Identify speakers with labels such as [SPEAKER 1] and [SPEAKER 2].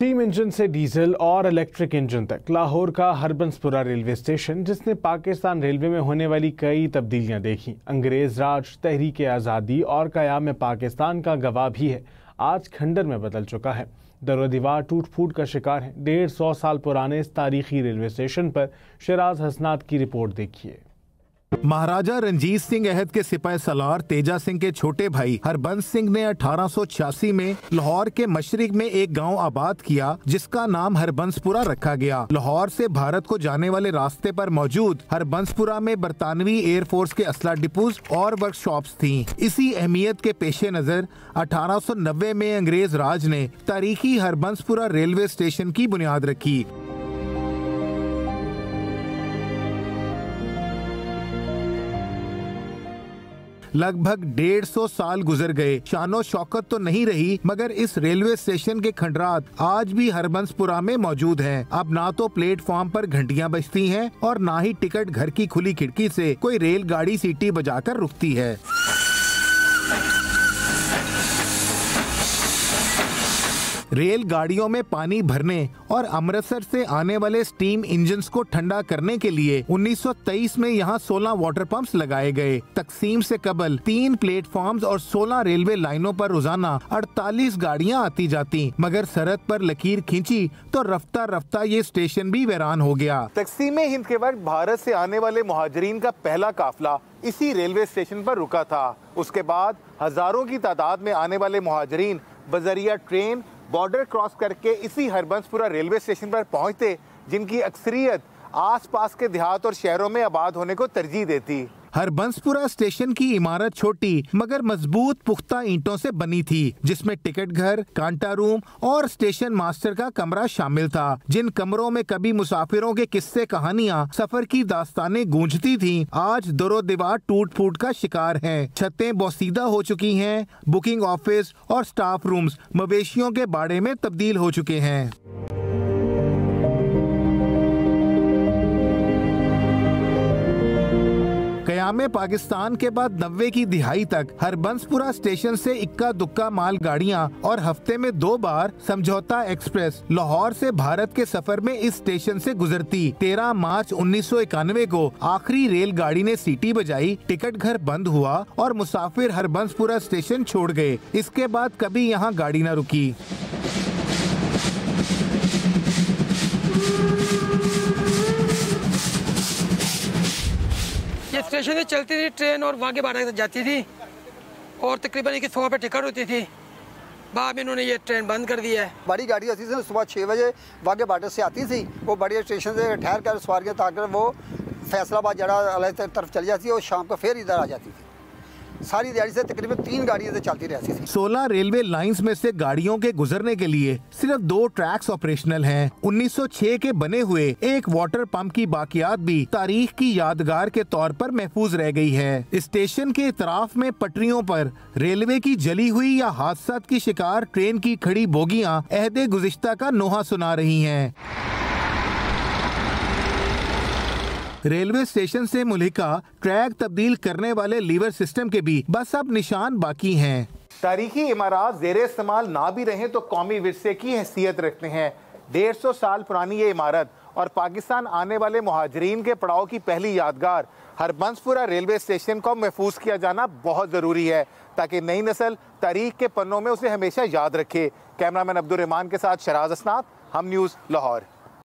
[SPEAKER 1] Steam engine से diesel और electric engine तक लाहौर का हरबंसपुरा रेलवे स्टेशन, जिसने पाकिस्तान रेलवे में होने वाली कई तब्दीलियां देखी, अंग्रेज राज, तहरीक आज़ादी और क़याम पाकिस्तान का गवाह भी है, आज खंडर में बदल चुका है। दरो दीवार टूट फूट का शिकार है। 150 साल पुराने इस तारीखी रेलवे स्टेशन पर शिराज हसनात की रिपोर्ट देखिए।
[SPEAKER 2] महाराजा रंजीत सिंह अहद के सिपाही सालार तेजा सिंह के छोटे भाई हरबंस सिंह ने 1886 में लाहौर के मशरिक में एक गांव आबाद किया, जिसका नाम हरबंसपुरा रखा गया। लाहौर से भारत को जाने वाले रास्ते पर मौजूद हरबंसपुरा में बरतानवी एयरफोर्स के असला डिपोज और वर्कशॉप्स थीं। इसी अहमियत के पेश नजर 1890 में अंग्रेज राज ने तारीखी हरबंसपुरा रेलवे स्टेशन की बुनियाद रखी। लगभग 150 साल गुजर गए, शानो शौकत तो नहीं रही, मगर इस रेलवे स्टेशन के खंडरात आज भी हरबंसपुरा में मौजूद हैं। अब ना तो प्लेटफॉर्म पर घंटियां बजती हैं और ना ही टिकट घर की खुली खिड़की से कोई रेलगाड़ी सीटी बजाकर रुकती है। रेलगाड़ियों में पानी भरने और अमृतसर से आने वाले स्टीम इंजन्स को ठंडा करने के लिए 1923 में यहाँ 16 वाटर पंप्स लगाए गए। तकसीम से कबल 3 प्लेटफॉर्म्स और 16 रेलवे लाइनों पर रोजाना 48 गाड़ियाँ आती जाती, मगर सरहद पर लकीर खींची तो रफ्ता रफ्ता ये स्टेशन भी वीरान हो गया।
[SPEAKER 3] तकसीम हिंद के वक्त भारत से आने वाले मुहाजिरीन का पहला काफिला इसी रेलवे स्टेशन पर रुका था। उसके बाद हजारों की तादाद में आने वाले मुहाजिरीन बजरिया ट्रेन बॉर्डर क्रॉस करके इसी हरबंसपुरा रेलवे स्टेशन पर पहुंचते, जिनकी अक्सरियत आसपास के देहात और शहरों में आबाद होने को तरजीह देती।
[SPEAKER 2] हरबंसपुरा स्टेशन की इमारत छोटी मगर मजबूत पुख्ता ईंटों से बनी थी, जिसमें टिकट घर, कांटा रूम और स्टेशन मास्टर का कमरा शामिल था, जिन कमरों में कभी मुसाफिरों के किस्से कहानियां, सफर की दास्तानें गूंजती थीं, आज दरो दीवार टूट फूट का शिकार हैं। छतें बोसीदा हो चुकी हैं, बुकिंग ऑफिस और स्टाफ रूम्स मवेशियों के बाड़े में तब्दील हो चुके हैं। क़याम पाकिस्तान के बाद 90 की दिहाई तक हरबंसपुरा स्टेशन से इक्का दुक्का माल गाड़ियाँ और हफ्ते में 2 बार समझौता एक्सप्रेस लाहौर से भारत के सफर में इस स्टेशन से गुजरती। 13 मार्च 1991 को आखिरी रेलगाड़ी ने सीटी बजाई, टिकट घर बंद हुआ और मुसाफिर हरबंसपुरा स्टेशन छोड़ गए। इसके बाद कभी यहाँ गाड़ी न रुकी।
[SPEAKER 4] ये स्टेशन से चलती थी ट्रेन और वाघे बाड़ा तक जाती थी और तकरीबन 100 पे टिकट होती थी। बाद में इन्होंने ये ट्रेन बंद कर दिया है।
[SPEAKER 5] बड़ी गाड़ी आती थी सुबह 6 बजे वाघे बाड़ा से आती थी, वो बड़ी स्टेशन से ठहर कर सवारियाँ ताकर वो फैसलाबाद जड़ा तरफ चली जाती है और शाम को फिर इधर आ जाती थी। सारी दिहाड़ी से तकरीबन 3 गाड़ियाँ से चलती रहती थी।
[SPEAKER 2] 16 रेलवे लाइंस में से गाड़ियों के गुजरने के लिए सिर्फ 2 ट्रैक्स ऑपरेशनल हैं। 1906 के बने हुए एक वाटर पंप की बाकियात भी तारीख की यादगार के तौर पर महफूज रह गई है। स्टेशन के इतराफ में पटरियों पर रेलवे की जली हुई या हादसा की शिकार ट्रेन की खड़ी बोगियां अहदे गुज़िश्ता का नोहा सुना रही हैं। रेलवे स्टेशन से मुल्हिका ट्रैक तब्दील करने वाले लीवर सिस्टम के भी बस अब निशान बाकी हैं।
[SPEAKER 3] तारीखी इमारत ज़ेरे इस्तेमाल ना भी रहे तो कौमी विरसे की हैसियत रखते हैं। 150 साल पुरानी ये इमारत और पाकिस्तान आने वाले मुहाजिरीन के पड़ाव की पहली यादगार हरबंसपुरा रेलवे स्टेशन को महफूज किया जाना बहुत ज़रूरी है, ताकि नई नस्ल तारीख के पन्नों में उसे हमेशा याद रखे। कैमरामैन अब्दुल रहमान के साथ शिराज हसनात, हम न्यूज़ लाहौर।